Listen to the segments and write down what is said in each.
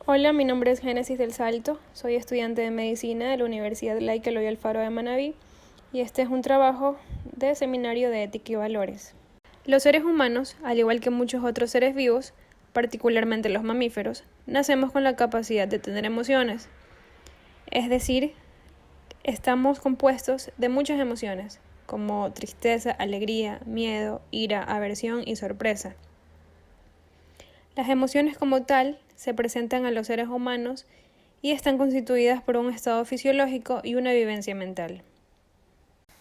Hola, mi nombre es Génesis del Salto, soy estudiante de Medicina de la Universidad Laica Eloy Alfaro de Manabí y este es un trabajo de Seminario de Ética y Valores. Los seres humanos, al igual que muchos otros seres vivos, particularmente los mamíferos, nacemos con la capacidad de tener emociones, es decir, estamos compuestos de muchas emociones, como tristeza, alegría, miedo, ira, aversión y sorpresa. Las emociones como tal se presentan a los seres humanos y están constituidas por un estado fisiológico y una vivencia mental.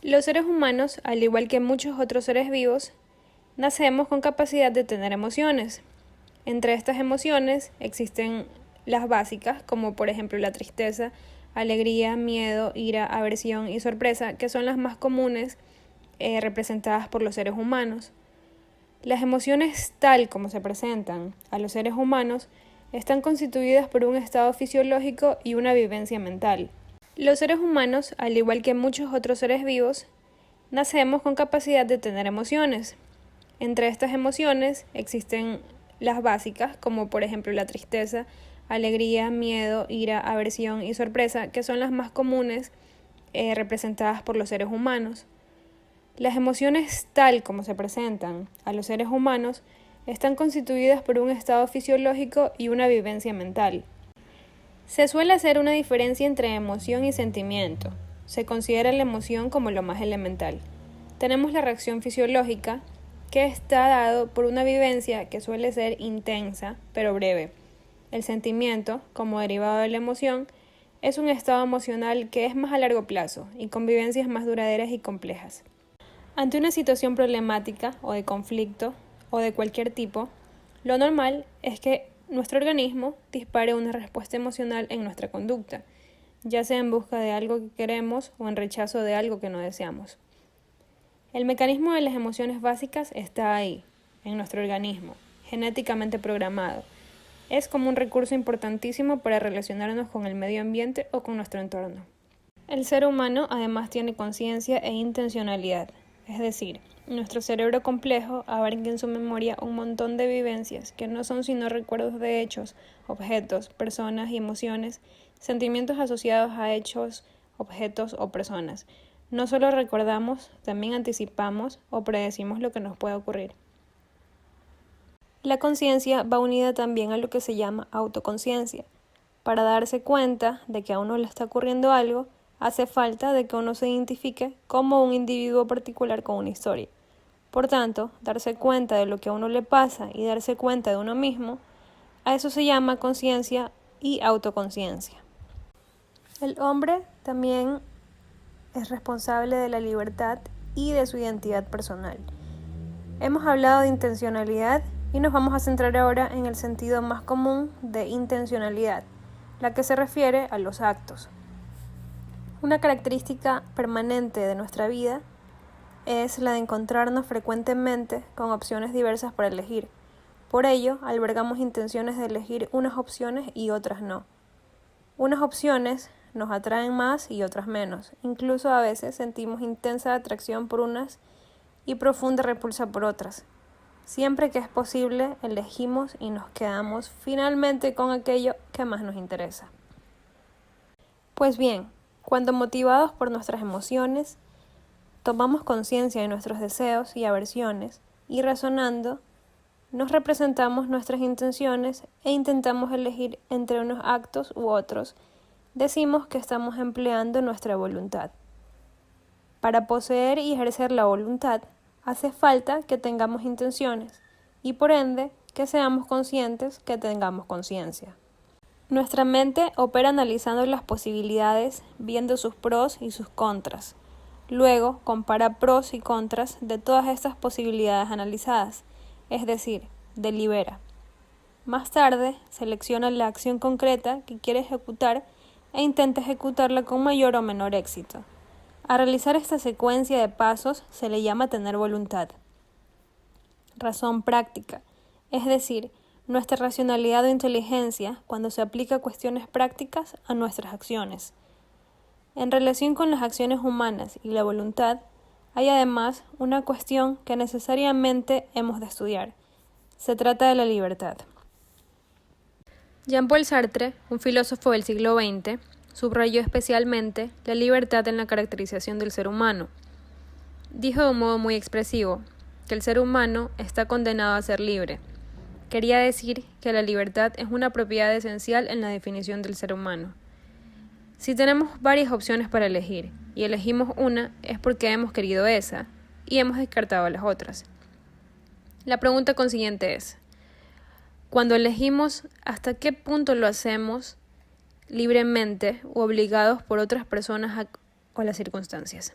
Los seres humanos, al igual que muchos otros seres vivos, nacemos con capacidad de tener emociones. Entre estas emociones existen las básicas, como por ejemplo la tristeza, alegría, miedo, ira, aversión y sorpresa, que son las más comunes representadas por los seres humanos. Las emociones tal como se presentan a los seres humanos están constituidas por un estado fisiológico y una vivencia mental. Los seres humanos, al igual que muchos otros seres vivos, nacemos con capacidad de tener emociones. Entre estas emociones existen las básicas, como por ejemplo la tristeza, alegría, miedo, ira, aversión y sorpresa, que son las más comunes representadas por los seres humanos. Las emociones tal como se presentan a los seres humanos están constituidas por un estado fisiológico y una vivencia mental. Se suele hacer una diferencia entre emoción y sentimiento. Se considera la emoción como lo más elemental. Tenemos la reacción fisiológica, que está dado por una vivencia que suele ser intensa, pero breve. El sentimiento, como derivado de la emoción, es un estado emocional que es más a largo plazo y con vivencias más duraderas y complejas. Ante una situación problemática o de conflicto o de cualquier tipo, lo normal es que nuestro organismo dispare una respuesta emocional en nuestra conducta, ya sea en busca de algo que queremos o en rechazo de algo que no deseamos. El mecanismo de las emociones básicas está ahí, en nuestro organismo, genéticamente programado. Es como un recurso importantísimo para relacionarnos con el medio ambiente o con nuestro entorno. El ser humano además tiene conciencia e intencionalidad. Es decir, nuestro cerebro complejo abarca en su memoria un montón de vivencias que no son sino recuerdos de hechos, objetos, personas y emociones, sentimientos asociados a hechos, objetos o personas. No solo recordamos, también anticipamos o predecimos lo que nos puede ocurrir. La conciencia va unida también a lo que se llama autoconciencia. Para darse cuenta de que a uno le está ocurriendo algo, hace falta de que uno se identifique como un individuo particular con una historia. Por tanto, darse cuenta de lo que a uno le pasa y darse cuenta de uno mismo, a eso se llama conciencia y autoconciencia. El hombre también es responsable de la libertad y de su identidad personal. Hemos hablado de intencionalidad y nos vamos a centrar ahora en el sentido más común de intencionalidad, la que se refiere a los actos. Una característica permanente de nuestra vida es la de encontrarnos frecuentemente con opciones diversas para elegir. Por ello, albergamos intenciones de elegir unas opciones y otras no. Unas opciones nos atraen más y otras menos. Incluso a veces sentimos intensa atracción por unas y profunda repulsa por otras. Siempre que es posible, elegimos y nos quedamos finalmente con aquello que más nos interesa. Pues bien, cuando motivados por nuestras emociones, tomamos conciencia de nuestros deseos y aversiones y razonando, nos representamos nuestras intenciones e intentamos elegir entre unos actos u otros, decimos que estamos empleando nuestra voluntad. Para poseer y ejercer la voluntad, hace falta que tengamos intenciones y por ende que seamos conscientes que tengamos conciencia. Nuestra mente opera analizando las posibilidades, viendo sus pros y sus contras. Luego compara pros y contras de todas estas posibilidades analizadas, es decir, delibera. Más tarde, selecciona la acción concreta que quiere ejecutar e intenta ejecutarla con mayor o menor éxito. A realizar esta secuencia de pasos se le llama tener voluntad. Razón práctica, es decir, nuestra racionalidad o inteligencia cuando se aplica cuestiones prácticas a nuestras acciones. En relación con las acciones humanas y la voluntad, hay además una cuestión que necesariamente hemos de estudiar. Se trata de la libertad. Jean-Paul Sartre, un filósofo del siglo XX, subrayó especialmente la libertad en la caracterización del ser humano. Dijo de un modo muy expresivo que el ser humano está condenado a ser libre. Quería decir que la libertad es una propiedad esencial en la definición del ser humano. Si tenemos varias opciones para elegir y elegimos una, es porque hemos querido esa y hemos descartado las otras. La pregunta consiguiente es: cuando elegimos, ¿hasta qué punto lo hacemos libremente o obligados por otras personas o las circunstancias?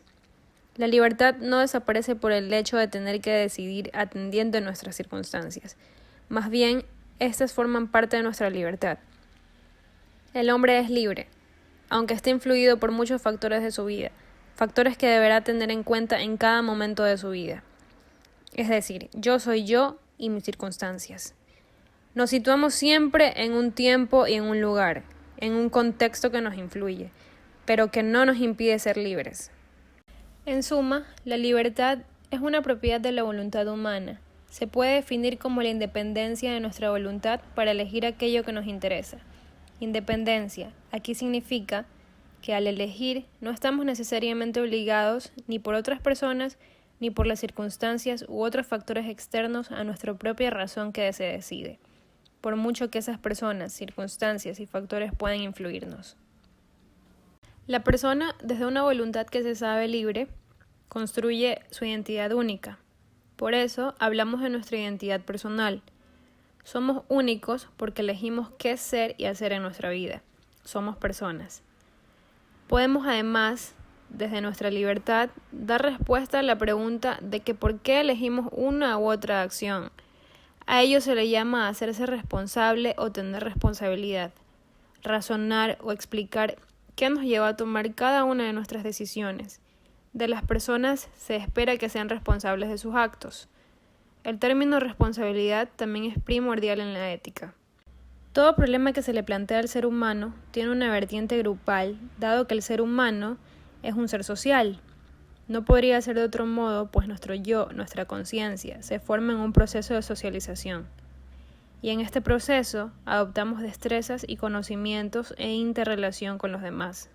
La libertad no desaparece por el hecho de tener que decidir atendiendo a nuestras circunstancias. Más bien, estas forman parte de nuestra libertad. El hombre es libre, aunque esté influido por muchos factores de su vida, factores que deberá tener en cuenta en cada momento de su vida. Es decir, yo soy yo y mis circunstancias. Nos situamos siempre en un tiempo y en un lugar, en un contexto que nos influye, pero que no nos impide ser libres. En suma, la libertad es una propiedad de la voluntad humana. Se puede definir como la independencia de nuestra voluntad para elegir aquello que nos interesa. Independencia aquí significa que al elegir no estamos necesariamente obligados ni por otras personas ni por las circunstancias u otros factores externos a nuestra propia razón que se decide, por mucho que esas personas, circunstancias y factores puedan influirnos. La persona, desde una voluntad que se sabe libre, construye su identidad única. Por eso hablamos de nuestra identidad personal. Somos únicos porque elegimos qué ser y hacer en nuestra vida. Somos personas. Podemos además, desde nuestra libertad, dar respuesta a la pregunta de que por qué elegimos una u otra acción. A ello se le llama hacerse responsable o tener responsabilidad, razonar o explicar qué nos lleva a tomar cada una de nuestras decisiones. De las personas se espera que sean responsables de sus actos. El término responsabilidad también es primordial en la ética. Todo problema que se le plantea al ser humano tiene una vertiente grupal, dado que el ser humano es un ser social. No podría ser de otro modo, pues nuestro yo, nuestra conciencia, se forma en un proceso de socialización. Y en este proceso adoptamos destrezas y conocimientos e interrelación con los demás.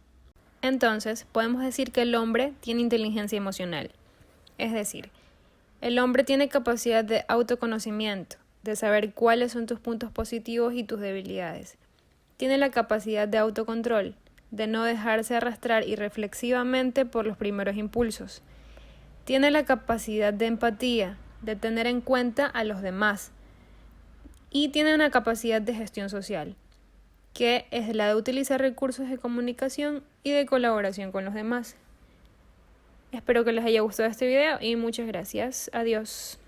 Entonces, podemos decir que el hombre tiene inteligencia emocional. Es decir, el hombre tiene capacidad de autoconocimiento, de saber cuáles son tus puntos positivos y tus debilidades. Tiene la capacidad de autocontrol, de no dejarse arrastrar irreflexivamente por los primeros impulsos. Tiene la capacidad de empatía, de tener en cuenta a los demás. Y tiene una capacidad de gestión social, que es la de utilizar recursos de comunicación y de colaboración con los demás. Espero que les haya gustado este video y muchas gracias. Adiós.